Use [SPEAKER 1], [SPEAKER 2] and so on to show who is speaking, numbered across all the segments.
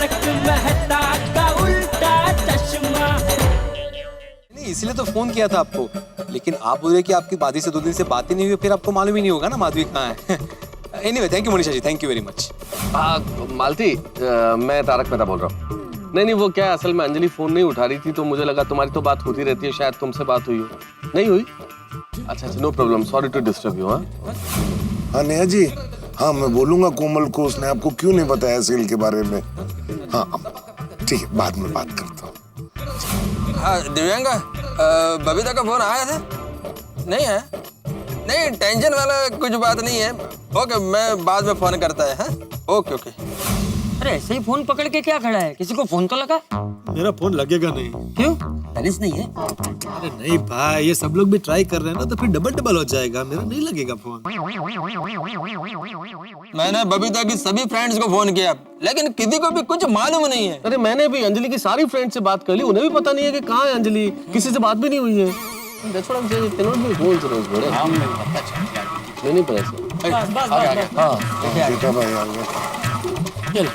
[SPEAKER 1] तारक मेहता का उल्टा चश्मा।
[SPEAKER 2] नहीं, इसलिए तो फोन किया था आपको, लेकिन आप बोल रहे कि आपकी माधवी से 2 दिन से बात ही नहीं हुई, फिर आपको मालूम ही नहीं होगा ना माधवी कहाँ है। Anyway, thank you Manisha ji, thank you very much.
[SPEAKER 3] Malti, मैं तारक मेहता बोल रहा हूँ। नहीं, वो क्या है, असल में अंजलि फोन नहीं उठा रही थी, तो मुझे लगा तुम्हारी तो बात होती रहती है, शायद तुमसे बात हुई हो। नहीं हुई? अच्छा, no problem, sorry to disturb you.
[SPEAKER 4] हाँ नेहा जी, हाँ मैं बोलूंगा कोमल को, उसने आपको क्यों नहीं बताया सेल के बारे में। हाँ ठीक है, बाद में बात करता हूँ।
[SPEAKER 5] हाँ दिव्यांगा, बबीता का फोन आया था? नहीं है? नहीं, टेंशन वाला कुछ बात नहीं है। ओके, मैं बाद में फोन करता है। हाँ ओके ओके।
[SPEAKER 6] अरे ऐसे ही फोन पकड़ के क्या खड़ा है, किसी को फोन तो लगा।
[SPEAKER 7] मेरा फोन लगेगा नहीं।
[SPEAKER 6] क्यों? बैलेंस नहीं है?
[SPEAKER 7] अरे नहीं भाई, ये सब लोग भी ट्राई कर रहे हैं ना, तो फिर डबल हो जाएगा, मेरा नहीं लगेगा फोन।
[SPEAKER 5] मैंने बबीता की सभी फ्रेंड्स को फोन किया, लेकिन किसी को भी कुछ मालूम नहीं है।
[SPEAKER 3] अरे मैंने भी अंजलि की सारी फ्रेंड से बात कर ली, उन्हें भी पता नहीं है कि कहाँ है अंजलि, किसी से बात भी नहीं हुई है। That's what I'm saying. It cannot be whole serious, bro. नहीं पता सर।
[SPEAKER 6] बस
[SPEAKER 4] हाँ बेटा भाई आ गया।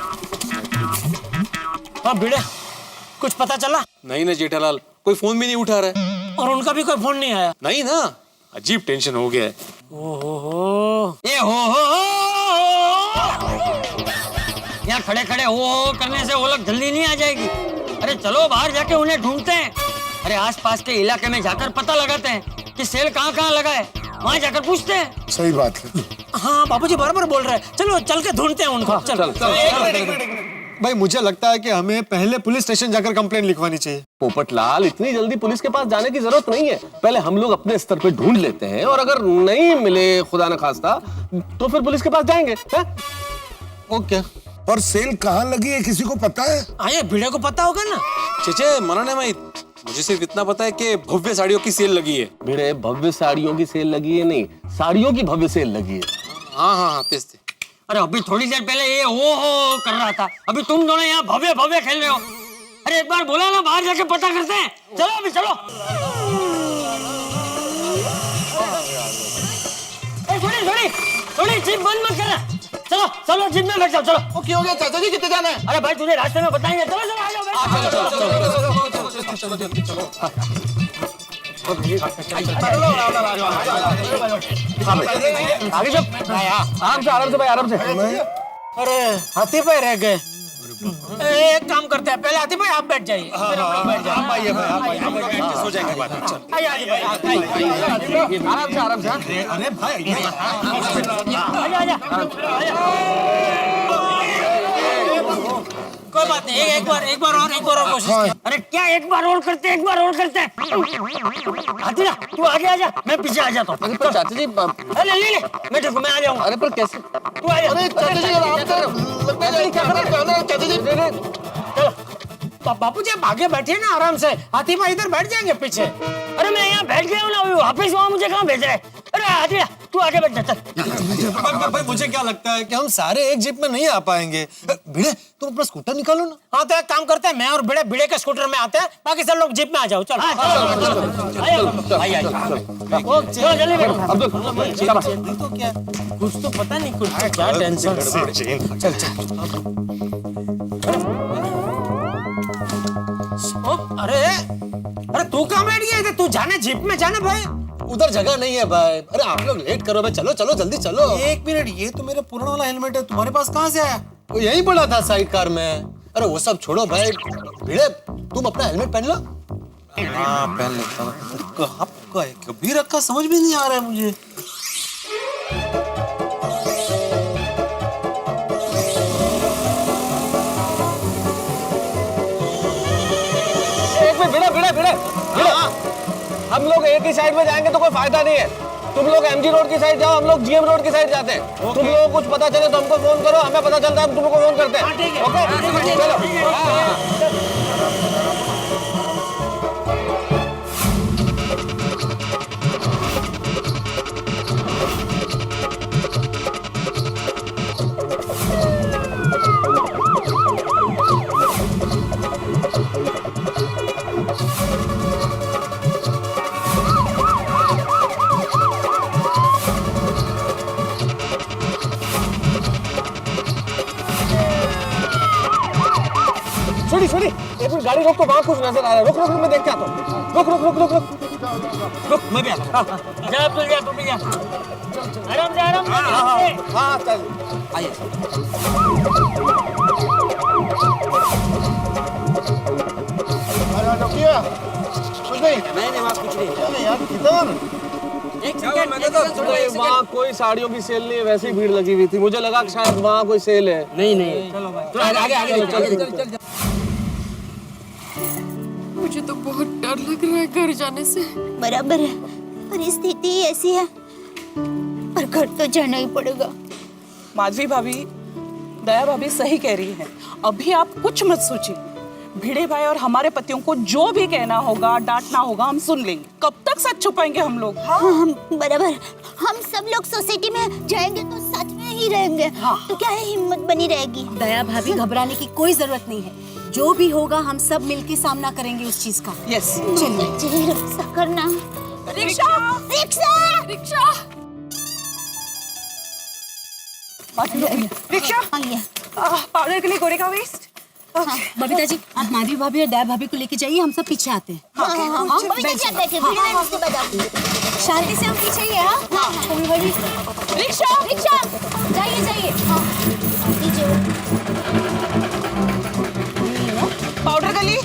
[SPEAKER 6] हाँ भिड़े, कुछ पता चला?
[SPEAKER 2] नहीं ना जेठालाल, कोई फोन भी नहीं उठा रहा है।
[SPEAKER 6] और उनका भी कोई फोन नहीं आया?
[SPEAKER 2] नहीं ना, अजीब टेंशन हो गया है।
[SPEAKER 6] ओहो, ये हो यहाँ खड़े खड़े हो करने से वो लोग जल्दी नहीं आ जाएगी। अरे चलो बाहर जाके उन्हें ढूंढते हैं। अरे आसपास के इलाके में जाकर पता लगाते हैं कि सेल कहाँ कहाँ लगा है, वहाँ जाकर पूछते हैं।
[SPEAKER 4] सही बात है।
[SPEAKER 6] हाँ बाबूजी बराबर बोल रहे हैं, चलो चल के ढूंढते हैं उनको। चल।
[SPEAKER 7] भाई मुझे लगता है कि हमें पहले पुलिस स्टेशन जाकर कंप्लेंट लिखवानी चाहिए।
[SPEAKER 3] पोपटलाल, इतनी जल्दी पुलिस के पास जाने की जरूरत नहीं है, पहले हम लोग अपने स्तर पे ढूंढ लेते हैं, और अगर नहीं मिले खुदा न खास्ता तो फिर पुलिस के पास जाएंगे।
[SPEAKER 4] ओके। और सेल कहाँ लगी है, किसी को पता है?
[SPEAKER 6] ये भिड़े को पता होगा ना।
[SPEAKER 2] चेचे मना नहीं माई, मुझे सिर्फ इतना पता है कि भव्य साड़ियों की सेल लगी है।
[SPEAKER 3] भिड़े, भव्य साड़ियों की सेल लगी है नहीं, साड़ियों की भव्य सेल लगी है।
[SPEAKER 2] हाँ तेज।
[SPEAKER 6] अरे अभी थोड़ी देर पहले ये हो कर रहा था, अभी तुम दोनों यहाँ भव्य भव्य खेल रहे हो। अरे एक बार बोला ना बाहर जाके पता करते हैं। चलो अभी चलो। थोड़ी जीप बंद मत करना। चलो जीप में बैठ जाओ। चलो।
[SPEAKER 5] ओके हो गया चाचा जी, कितने जाना है?
[SPEAKER 6] अरे भाई तुझे रास्ते में बताएंगे। चलो आ जाओ।
[SPEAKER 3] आगे चल, आराम से भाई, आराम से।
[SPEAKER 6] अरे हाथी भाई रह गए। एक काम करते हैं, पहले हाथी भाई आप बैठ जाइए, फिर हम लोग बैठ जाएंगे।
[SPEAKER 2] हो जाएगा बात।
[SPEAKER 3] आराम से।
[SPEAKER 7] अरे भाई
[SPEAKER 6] आजा। कोई बात नहीं, एक बार और कोशिश कर। अरे क्या एक बार और करते हैं। आजा, तू आगे आजा, मैं पीछे आ जाता हूँ।
[SPEAKER 3] चाचा जी,
[SPEAKER 6] ले मैं देखो, मैं आ जाऊंगा।
[SPEAKER 3] अरे पर कैसे?
[SPEAKER 6] तू आ जा।
[SPEAKER 3] अरे चाचा जी,
[SPEAKER 6] चलो बापू जी आप आगे बैठिए ना आराम से, हाथी भाई इधर बैठ जाएंगे पीछे। अरे मैं यहाँ बैठ गया हूँ ना, वापिस वहाँ मुझे कहाँ भेज रहे हैं? अरे हाथी तू आगे बैठ जा।
[SPEAKER 7] भाई मुझे क्या लगता है कि हम सारे एक जीप में नहीं आ पाएंगे। भिड़े तुम अपना स्कूटर निकालो ना।
[SPEAKER 6] हाँ तो एक काम करते हैं, मैं और भिड़े के स्कूटर में आते हैं, बाकी सब लोग जीप में आ जाओ। चलो चलो जल्दी बैठो। तो क्या कुछ तो पता नहीं, कुछ क्या टेंशन। अरे तू कहाँ बैठ गया इधर? तू जाने जीप में जाने भाई।
[SPEAKER 7] उधर जगह नहीं है भाई। अरे आप लोग लेट करो भाई, चलो जल्दी चलो। एक मिनट, ये तो मेरा पुराना वाला हेलमेट है, तुम्हारे पास कहाँ से आया? वो यहीं पड़ा था साइड कार में। अरे वो सब छोड़ो भाई, भिड़े तुम अपना हेलमेट पहन लो।
[SPEAKER 2] हाँ पहन लेता हूँ। कहाँ कभी रखा समझ भी नहीं आ रहा है मुझे।
[SPEAKER 3] भिड़े, हम लोग एक ही साइड में जाएंगे तो कोई फायदा नहीं है। तुम लोग एमजी रोड की साइड जाओ, हम लोग जीएम रोड की साइड जाते हैं। तुम लोगों को कुछ पता चले तो हमको फोन करो, हमें पता चलता है हम तुमको फोन करते हैं। ओके चलो। छोड़ी छोड़ी, एक मिनट गाड़ी रोक, तो वहाँ कुछ नजर आ रहा है। रुक रुक रुक, मैं देख के आता हूँ। रुक रुक रुक रुक रुक रुक, मैं भी आता हूँ।
[SPEAKER 6] जा तू जा, तू भी जा। आराम से, आराम से, आराम से।
[SPEAKER 3] हाँ चल
[SPEAKER 5] आइए।
[SPEAKER 3] नहीं, वहाँ कुछ नहीं यार,
[SPEAKER 6] एक सेकंड,
[SPEAKER 5] मैंने तो
[SPEAKER 3] वहाँ कोई साड़ियों की सेल नहीं है, वैसे ही भीड़ लगी हुई थी। मुझे लगा कि शायद वहाँ कोई सेल है।
[SPEAKER 6] नहीं नहीं, चलो भाई,
[SPEAKER 5] आगे आगे आगे चल।
[SPEAKER 8] मुझे तो बहुत डर लग रहा है घर जाने से।
[SPEAKER 9] बराबर है, परिस्थिति ऐसी है, पर घर तो जाना ही पड़ेगा।
[SPEAKER 10] माधवी भाभी, दया भाभी सही कह रही है। अभी आप कुछ मत सोचिए। भिड़े भाई और हमारे पतियों को जो भी कहना होगा, डांटना होगा, हम सुन लेंगे। कब तक सच छुपाएंगे हम लोग?
[SPEAKER 9] हाँ, हम बराबर। हम सब लोग सोसाइटी में जाएंगे तो साथ में ही रहेंगे।
[SPEAKER 10] हाँ।
[SPEAKER 9] तो क्या है, हिम्मत बनी रहेगी।
[SPEAKER 11] दया भाभी, घबराने की कोई जरूरत नहीं है। जो भी होगा हम सब मिलके सामना करेंगे उस चीज का।
[SPEAKER 10] यस,
[SPEAKER 9] चलिए रक्षा करना।
[SPEAKER 10] रिक्शा,
[SPEAKER 9] रिक्शा,
[SPEAKER 8] रिक्शा,
[SPEAKER 10] रिक्शा,
[SPEAKER 9] आइए।
[SPEAKER 10] पाउडर के लिए गोरे का वेस्ट।
[SPEAKER 11] बबीता जी, आप माधवी भाभी और दया भाभी को लेके जाइए, हम सब पीछे आते हैं।
[SPEAKER 9] बैठिए, बैठिए, भिड़े भाई, उसके बाद आप।
[SPEAKER 11] शांति से हम पीछे ही है। हाँ,
[SPEAKER 10] रिक्शा,
[SPEAKER 11] रिक्शा, जाइए जाइए।
[SPEAKER 10] पाउडर गली।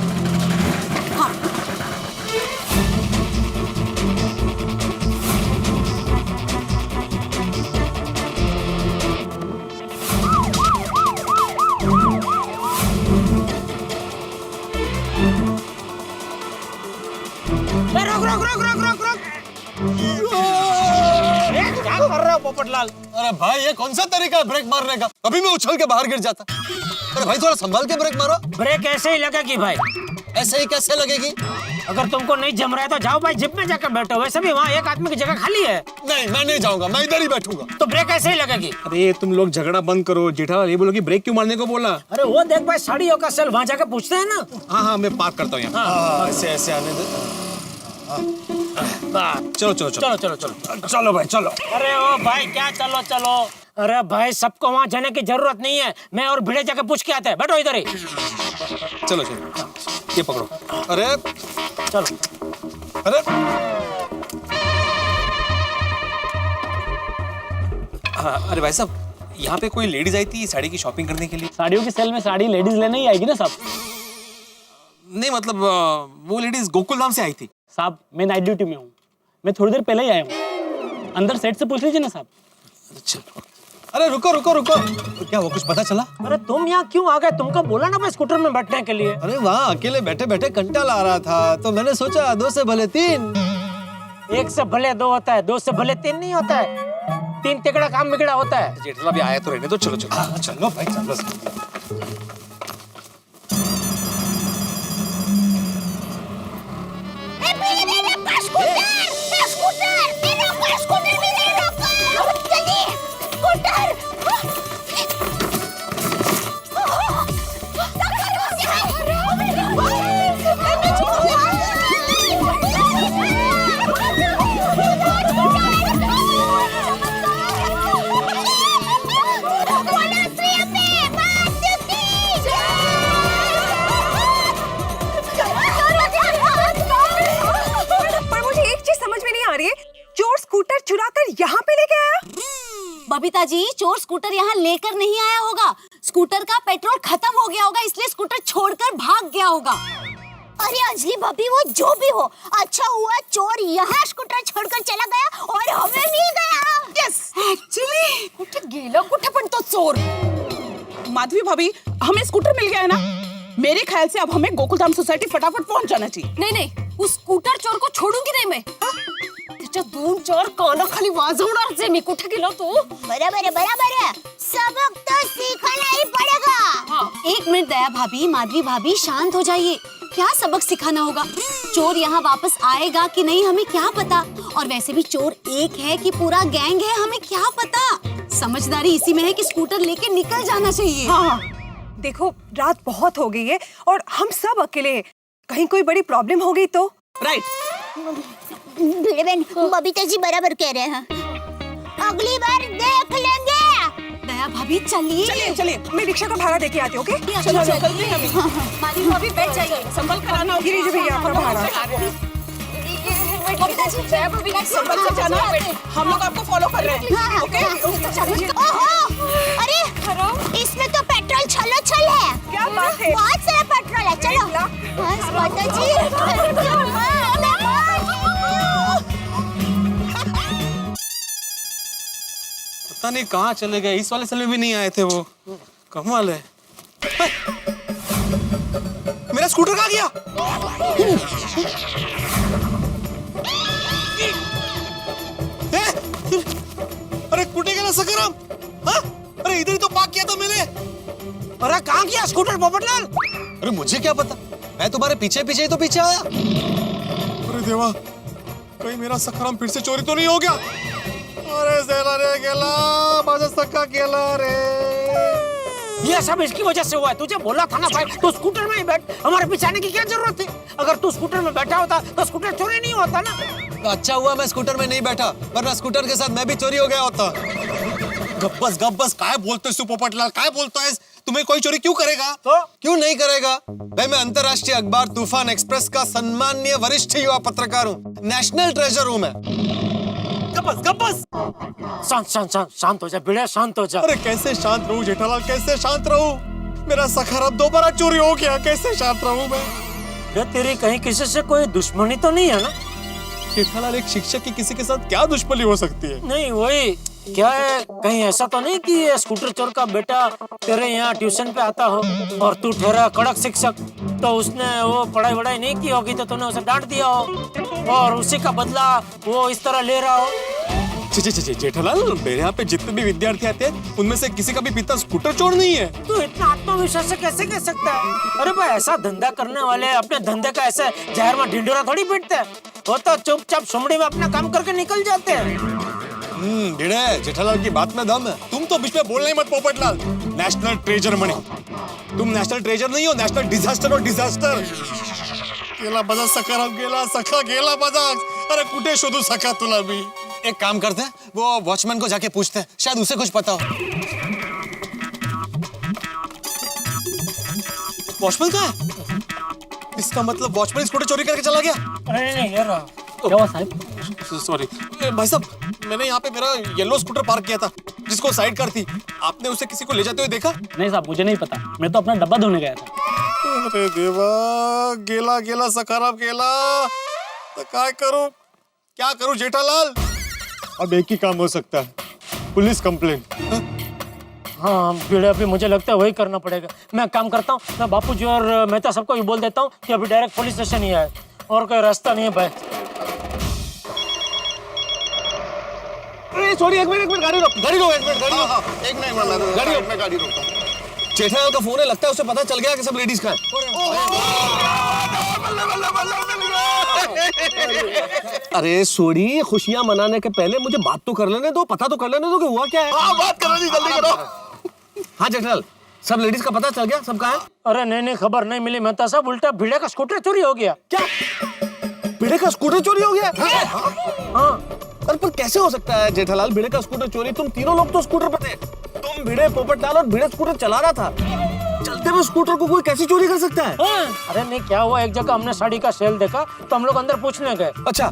[SPEAKER 3] क्या कर रहा हो पोपटलाल?
[SPEAKER 7] अरे भाई, ये कौन सा तरीका है ब्रेक मारने का? अभी मैं उछल के बाहर गिर जाता। अरे भाई, थोड़ा संभाल के ब्रेक मारो।
[SPEAKER 6] ब्रेक ऐसे ही लगेगी भाई।
[SPEAKER 7] ऐसे ही कैसे लगेगी?
[SPEAKER 6] अगर तुमको नहीं जम रहा है तो जाओ भाई, जिप में जाकर बैठो। वैसे भी वहाँ एक आदमी की जगह खाली है।
[SPEAKER 7] नहीं, मैं नहीं जाऊंगा, मैं इधर ही बैठूंगा।
[SPEAKER 6] तो ब्रेक ऐसे ही लगेगी।
[SPEAKER 2] अरे तुम लोग झगड़ा बंद करो। जेठालाल ये बोलो कि ब्रेक क्यों मारने को बोला?
[SPEAKER 6] अरे वो देख भाई, साड़ियों का सेल वहाँ जाकर पूछते हैं ना।
[SPEAKER 2] हाँ हाँ, मैं पार्क करता हूँ यहाँ।
[SPEAKER 7] हाँ, ऐसे ऐसे आने दे।
[SPEAKER 2] चलो चलो चलो
[SPEAKER 6] चलो चलो चलो चलो भाई, चलो। अरे ओ भाई, क्या चलो चलो? अरे भाई, सबको वहाँ जाने की जरूरत नहीं है। मैं और भिड़े जाके पूछ के आते हैं। बैठो इधर ही।
[SPEAKER 2] चलो चलो, ये पकड़ो।
[SPEAKER 7] अरे
[SPEAKER 6] चलो।
[SPEAKER 7] अरे
[SPEAKER 2] हाँ, अरे भाई साहब, यहाँ पे कोई लेडीज आई थी साड़ी की शॉपिंग करने के लिए।
[SPEAKER 6] साड़ियों की सेल में साड़ी लेडीज लेने ही आएगी ना साहब?
[SPEAKER 2] नहीं मतलब वो लेडीज गोकुल धाम से आई थी।
[SPEAKER 6] साहब, मैं नाइट ड्यूटी में हूँ। मैं थोड़ी देर पहले ही आया हूँ। अंदर सेट से पूछ लीजिए ना साहब।
[SPEAKER 2] चलो। अरे रुको रुको रुको, क्या वो कुछ पता चला?
[SPEAKER 6] अरे तुम यहाँ क्यों आ गए? तुमको बोला ना मैं स्कूटर में बैठने के लिए।
[SPEAKER 7] अरे वहाँ अकेले बैठे बैठे कंटाला आ रहा था, तो मैंने सोचा 2 से भले 3।
[SPEAKER 6] 1 से भले 2 होता है, 2 से भले 3 नहीं होता है। 3 तिकड़ा काम बिगड़ा होता है।
[SPEAKER 2] जेठालाल भी आया तो रहने दो। चलो चलो।
[SPEAKER 7] हाँ, चलो भाई, चलो।
[SPEAKER 8] चोर स्कूटर चुराकर यहाँ पे लेके आया?
[SPEAKER 11] बबीता जी, चोर स्कूटर यहाँ लेकर नहीं आया होगा। स्कूटर का पेट्रोल खत्म हो गया होगा, इसलिए स्कूटर छोड़कर भाग गया होगा।
[SPEAKER 9] अरे अंजलि भाभी, वो जो भी हो, अच्छा हुआ चोर यहाँ स्कूटर छोड़कर चला गया और हमें मिल गया।
[SPEAKER 10] यस,
[SPEAKER 8] एक्चुअली कुठे गेला, कुठे पण तो चोर।
[SPEAKER 10] माधवी भाभी, हमें स्कूटर मिल गया है ना? मेरे ख्याल से अब हमें गोकुलधाम सोसाइटी फटाफट पहुंच जाना चाहिए।
[SPEAKER 8] नहीं नहीं, उस स्कूटर चोर को छोडूंगी नाही मैं। त्याच्या 2-4 कानाखाली वाजवणार जे मी. कुठे गेला तो?
[SPEAKER 9] बराबर है, बराबर है। सबक तो सीखना ही पड़ेगा।
[SPEAKER 11] हाँ, 1 मिनट दया भाभी, माधवी भाभी, शांत हो जाइए। क्या सबक सिखाना होगा? चोर यहाँ वापस आएगा कि नहीं हमें क्या पता। और वैसे भी चोर एक है कि पूरा गैंग है, हमें क्या पता। समझदारी इसी में है कि स्कूटर लेके निकल जाना चाहिए।
[SPEAKER 8] हाँ, देखो रात बहुत हो गई है और हम सब अकेले हैं। कहीं कोई बड़ी प्रॉब्लम हो गई तो?
[SPEAKER 10] राइट।
[SPEAKER 9] भिड़े बहन, बबीता जी बराबर कह रहे हैं। अगली बार देख लेंगे।
[SPEAKER 11] दया दया भाभी चलिए।
[SPEAKER 10] चलिए चलिए, मैं रिक्शा का भाड़ा देके आती हूँ। ओके
[SPEAKER 11] चलो,
[SPEAKER 10] चलो
[SPEAKER 11] चलो।
[SPEAKER 10] चलते हैं अभी।
[SPEAKER 11] माधवी भाभी बैठ जाइए।
[SPEAKER 10] संभल कर आना, गिरी जी भैया पर भाड़ा।
[SPEAKER 11] बबीता जी, दया भाभी
[SPEAKER 10] संभल कर जाना, हम लोग आपको फॉलो कर रहे हैं। ओके
[SPEAKER 9] ओहो, अरे इसमें तो पेट्रोल छलो छल है।
[SPEAKER 10] क्या बात है?
[SPEAKER 9] बहुत सारा पेट्रोल है। चलो बस माता जी।
[SPEAKER 2] पता नहीं कहाँ चले गए, इस वाले साल में भी नहीं आए थे वो। कमाल है। मेरा स्कूटर कहाँ गया? अरे स्कूटर का सकाराम, हाँ? अरे इधर ही तो पार्क किया था मैंने।
[SPEAKER 3] अरे कहाँ किया स्कूटर पोपटलाल?
[SPEAKER 7] अरे मुझे क्या पता, मैं तुम्हारे पीछे पीछे ही तो पीछे आया।
[SPEAKER 2] अरे देवा, कहीं मेरा सकाराम फिर से चोरी तो नहीं हो गया? अरे ज़ेला रे गेला, माझा सक्का गेला रे।
[SPEAKER 3] ये सब इसकी वजह से हुआ है। तुझे बोला था ना भाई, तू स्कूटर में ही बैठ, हमारे पीछे आने की क्या जरूरत थी? अगर तू स्कूटर में बैठा होता तो स्कूटर चोरी नहीं होता ना।
[SPEAKER 7] तो अच्छा हुआ मैं स्कूटर में नहीं बैठा, वरना स्कूटर के साथ मैं भी चोरी हो गया होता।
[SPEAKER 2] गब्बस काय बोलतोय तू पोपटलाल, काय बोलतोय? तुम्हें कोई चोरी क्यों करेगा?
[SPEAKER 7] तो क्यों नहीं करेगा भाई? मैं अंतर्राष्ट्रीय अखबार तूफान एक्सप्रेस का सम्माननीय वरिष्ठ युवा पत्रकार हूँ, नेशनल ट्रेजर हूँ मैं।
[SPEAKER 2] गब्बस
[SPEAKER 3] शांत हो जा बेटा, शांत हो जा।
[SPEAKER 2] अरे कैसे शांत रहूं जेठालाल, कैसे शांत रहूं? मेरा सखाराम दोबारा चोरी हो गया, कैसे शांत रहूं मैं?
[SPEAKER 3] तेरी कहीं किसी से कोई दुश्मनी तो नहीं है ना?
[SPEAKER 2] जेठालाल, एक शिक्षक की किसी के साथ क्या दुश्मनी हो सकती है?
[SPEAKER 3] नहीं वही क्या है, कहीं ऐसा तो नहीं कि ये स्कूटर चोर का बेटा तेरे यहाँ ट्यूशन पे आता हो और तू ठहरा कड़क शिक्षक, तो उसने वो पढ़ाई वढ़ाई नहीं की होगी तो तूने उसे डांट दिया हो और उसी का बदला वो इस तरह ले रहा हो।
[SPEAKER 2] जेठालाल, मेरे यहाँ पे जितने भी विद्यार्थी आते हैं उनमें से किसी का भी पिता स्कूटर चोर नहीं है।
[SPEAKER 3] तू इतना आत्मविश्वास से कैसे कह सकता है? अरे भाई, ऐसा धंधा करने वाले अपने धंधे का ऐसे जहर में ढिंडोरा थोड़ी पीटते हैं। वो तो चुपचाप सुमड़ी में अपना काम करके निकल जाते हैं।
[SPEAKER 2] जेठालाल की बात में दम है। तुम तो बीच में बोलना ही मत पोपटलाल। नेशनल ट्रेजर मणि, तुम नेशनल ट्रेजर नहीं हो, नेशनल डिजास्टर हो, डिजास्टर। गेला बजा सकाराम, गेला सखा गेला बजा। अरे कुठे शोधू सखा तुला भी?
[SPEAKER 7] एक काम करते हैं, वो वॉचमैन को जाके पूछते हैं, शायद उसे कुछ पता हो।
[SPEAKER 2] वॉचमैन कहाँ है? इसका मतलब वॉचमैन स्कूटर चोरी करके चला गया?
[SPEAKER 3] अरे नहीं यार, क्या हुआ साहब?
[SPEAKER 2] सॉरी भाई साहब, मैंने यहाँ पे मेरा येलो स्कूटर पार्क किया था जिसको साइड कार थी। आपने उसे किसी को ले जाते हुए देखा?
[SPEAKER 6] नहीं साहब, मुझे नहीं पता, मैं तो अपना डब्बा धोने गया था।
[SPEAKER 2] अरे देवा, गेला गेला सकाराम गेला, तो क्या करूं जेठालाल? अब एक ही काम हो सकता है, पुलिस कंप्लेंट।
[SPEAKER 3] हाँ बेटा, अभी मुझे लगता है वही करना पड़ेगा। मैं काम करता हूँ, मैं बापूजी और मेहता सबको भी बोल देता हूँ कि अभी डायरेक्ट पुलिस स्टेशन ही आए, और कोई रास्ता नहीं है भाई।
[SPEAKER 7] सॉरी, एक मिनट गाड़ी रोक, एक मिनट गाड़ी रोक, मैं गाड़ी रोकता हूँ। जेठालाल का फोन है, लगता है उसे पता चल गया कि सब लेडीज का है। अरे सोरी, खुशियां मनाने के पहले मुझे बात तो कर लेने दो, पता तो कर लेने दो कि हुआ क्या है।
[SPEAKER 2] बात करो जी, जल्दी करो।
[SPEAKER 7] हाँ जेठालाल, सब लेडीज का पता चल गया, सब कहाँ है?
[SPEAKER 3] अरे नहीं, खबर नहीं मिली मेहता साहब, उल्टा भिड़े का स्कूटर चोरी हो गया।
[SPEAKER 7] क्या भिड़े का स्कूटर चोरी हो गया? हाँ। अरे पर कैसे हो सकता है जेठालाल, भिड़े का स्कूटर चोरी? तुम तीनों लोग तो स्कूटर पे थे, तुम भिड़े, पोपटलाल और भिड़े स्कूटर चला रहा था। चलते हुए स्कूटर को कोई कैसे चोरी कर सकता है?
[SPEAKER 3] अरे नहीं, क्या हुआ, एक जगह हमने साड़ी का सेल देखा तो हम लोग अंदर पूछने गए।
[SPEAKER 7] अच्छा,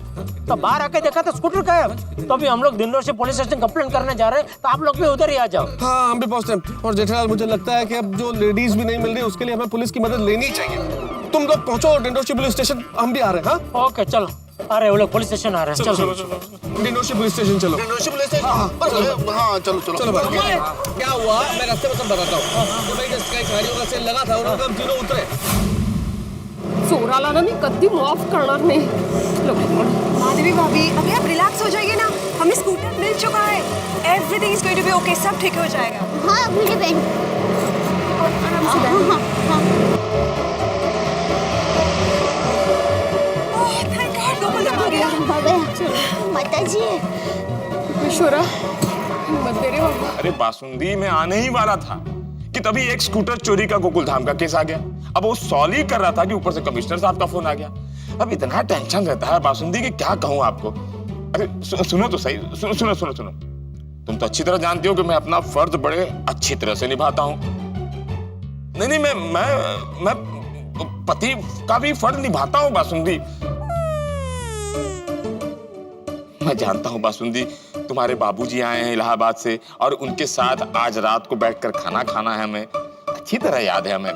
[SPEAKER 3] तो बाहर आके देखा तो स्कूटर गायब। तो अभी हम लोग दिनों से पुलिस स्टेशन कंप्लेंट करने जा रहे हैं, तो आप लोग भी उधर ही आ जाओ।
[SPEAKER 7] हाँ हम भी पहुंचते हैं। और जेठालाल, मुझे लगता है कि अब जो लेडीज भी नहीं मिल रही, उसके लिए हमें पुलिस की मदद लेनी चाहिए। तुम लोग पहुंचो डिंडोशी पुलिस स्टेशन, हम भी आ रहे हैं। हाँ
[SPEAKER 3] ओके चलो, अरे वो लोग पुलिस स्टेशन आ रहे हैं। चलो
[SPEAKER 7] डिंडोशी पुलिस स्टेशन चलो।
[SPEAKER 4] डिंडोशी पुलिस स्टेशन, हाँ चलो
[SPEAKER 7] चलो भाई। क्या हुआ मैं रास्ते में सब बताता हूँ। तो भाई गाड़ियों का सेल लगा था, उन्होंने हम तीनों उतरे।
[SPEAKER 8] चोराला ना मी कधी माफ करणार नाही।
[SPEAKER 11] माधवी भाभी, अभी आप रिलैक्स हो जाइए ना, हमें स्कूटर मिल चुका है। Everything is going to be okay, सब ठीक हो जाएगा।
[SPEAKER 9] हाँ भिड़े बहन,
[SPEAKER 11] आराम से बैठो। थैंक गॉड, गोपाल आ गया।
[SPEAKER 9] माता जी,
[SPEAKER 8] ईश्वरा हिम्मत दे रे बाबा।
[SPEAKER 12] अरे बासुंदी, मैं आने ही वाला था कि तभी एक स्कूटर चोरी का गोकुल धाम का केस आ गया। अब वो सॉल्व ही कर रहा था कि ऊपर से कमिश्नर साहब का फोन आ गया। अब इतना टेंशन रहता है बासुंदी कि क्या कहूँ आपको। अरे सुनो तो सही, सुनो। तुम तो अच्छी तरह जानती हो कि मैं अपना फर्ज बड़े अच्छी तरह से निभाता हूं। नहीं, मैं पति का भी फर्ज निभाता हूं बासुंदी। मैं जानता हूं बासुंदी, तुम्हारे बाबूजी आए हैं इलाहाबाद से और उनके साथ आज रात को बैठकर खाना खाना है हमें, अच्छी तरह याद है हमें।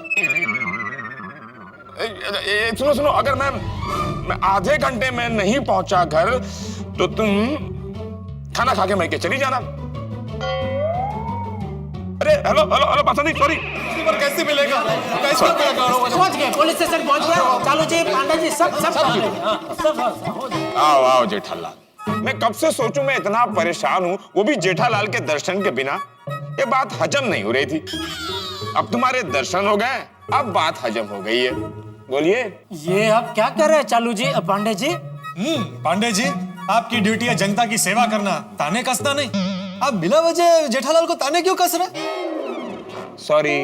[SPEAKER 12] सुनो, अगर मैं आधे घंटे में नहीं पहुंचा घर तो तुम खाना खा के मैके चली जाना। अरे हेलो बासुंदी, सॉरी।
[SPEAKER 2] कैसे मिलेगा?
[SPEAKER 7] पहुंच गए, पुलिस स्टेशन पहुंच गए। चालू जी, पांडे जी, सब
[SPEAKER 12] आओ जेठालाल। मैं कब से सोचूं, मैं इतना परेशान हूं, वो भी जेठालाल के दर्शन के बिना। ये बात हजम नहीं हो रही थी। अब तुम्हारे दर्शन हो गए, अब बात हजम हो गई है। बोलिए।
[SPEAKER 7] ये आप क्या कर रहे हैं चालू जी, पांडे जी?
[SPEAKER 2] पांडे जी, आपकी ड्यूटी है जनता की सेवा करना, ताने कसना नहीं। आप बिना वजह जेठालाल को ताने क्यों कस रहे?
[SPEAKER 12] सॉरी।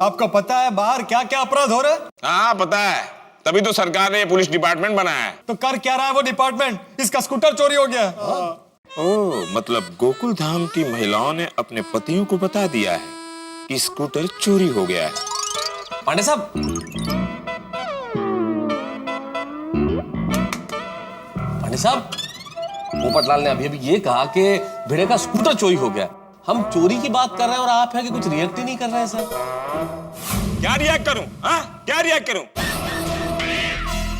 [SPEAKER 2] आपको पता है बाहर क्या क्या अपराध हो रहे हैं?
[SPEAKER 12] हाँ पता है, तभी तो सरकार ने पुलिस डिपार्टमेंट बनाया है।
[SPEAKER 2] तो कर क्या रहा है वो डिपार्टमेंट? इसका स्कूटर चोरी हो गया।
[SPEAKER 12] ओह, मतलब गोकुल धाम की महिलाओं ने अपने पतियों को बता दिया है कि स्कूटर चोरी हो गया है।
[SPEAKER 3] पांडे साहब, पोपटलाल ने अभी ये कहा कि भिड़े का स्कूटर चोरी हो गया। हम चोरी की बात कर रहे हैं और आप है कि कुछ रिएक्ट ही नहीं कर रहे हैं सर।
[SPEAKER 12] क्या रिएक्ट करूं? हाँ, क्या रिएक्ट करूं?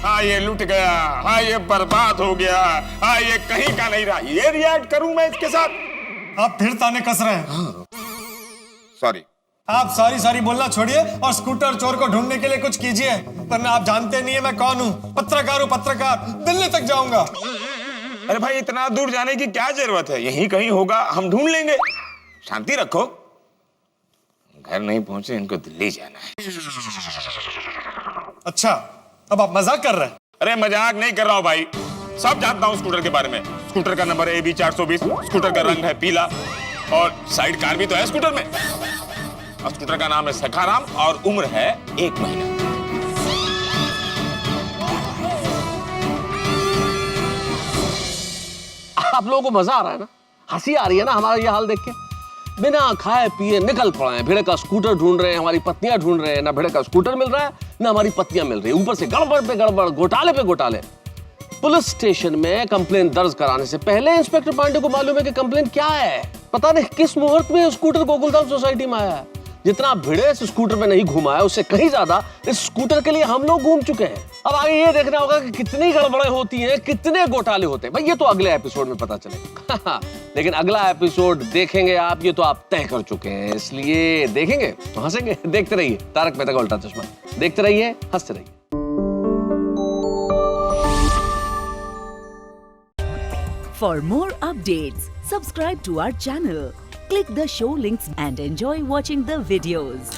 [SPEAKER 12] हाँ ये लुट गया, हाँ ये बर्बाद हो गया, हाँ ये कहीं का नहीं रहा, ये रिएक्ट करूं मैं इसके साथ?
[SPEAKER 2] आप फिर ताने कस रहे हैं।
[SPEAKER 12] सॉरी।
[SPEAKER 2] आप सॉरी बोलना छोड़िए और स्कूटर चोर को ढूंढने के लिए कुछ कीजिए, वरना आप जानते नहीं है मैं कौन हूँ। पत्रकार हूँ, पत्रकार। दिल्ली तक जाऊंगा।
[SPEAKER 12] अरे भाई, इतना दूर जाने की क्या जरूरत है? यहीं कहीं होगा, हम ढूंढ लेंगे। शांति रखो। घर नहीं पहुंचे, इनको दिल्ली जाना है।
[SPEAKER 2] अच्छा, अब आप मजाक कर रहे हैं?
[SPEAKER 12] अरे मजाक नहीं कर रहा हूं भाई, सब जानता हूं स्कूटर के बारे में। स्कूटर का नंबर है AB 420, स्कूटर का रंग है पीला और साइड कार भी तो है स्कूटर में। और स्कूटर का नाम है सखाराम और उम्र है 1 महीना।
[SPEAKER 3] आप लोगों को मजा आ रहा है ना, हंसी आ रही है ना हमारा ये हाल देख के। बिना खाए पिए निकल पड़े हैं, भिड़े का स्कूटर ढूंढ रहे हैं, हमारी पत्नियां ढूंढ रहे हैं। ना भिड़े का स्कूटर मिल रहा है, ना हमारी पत्नियां मिल रही है। ऊपर से गड़बड़ पे गड़बड़, घोटाले पे घोटाले। पुलिस स्टेशन में कंप्लेंट दर्ज कराने से पहले इंस्पेक्टर पांडे को मालूम है कि कंप्लेंट क्या है। पता नहीं किस मुहूर्त में स्कूटर गोकुलधाम सोसाइटी में आया है। जितना भिड़े इस स्कूटर पे नहीं घुमा है, उससे कहीं ज्यादा इस स्कूटर के लिए हम लोग घूम चुके हैं। अब आगे ये देखना होगा कि कितनी गड़बड़ें होती हैं, कितने घोटाले होते हैं। भाई ये तो अगले एपिसोड में पता चलेगा। लेकिन अगला एपिसोड देखेंगे आप, ये तो आप तय कर चुके हैं, इसलिए देखेंगे तो हंसेंगे। देखते रहिए तारक मेहता का उल्टा चश्मा, देखते रहिए, हंसते रहिए।
[SPEAKER 13] For more updates, subscribe to our channel, click the show links and enjoy watching the videos.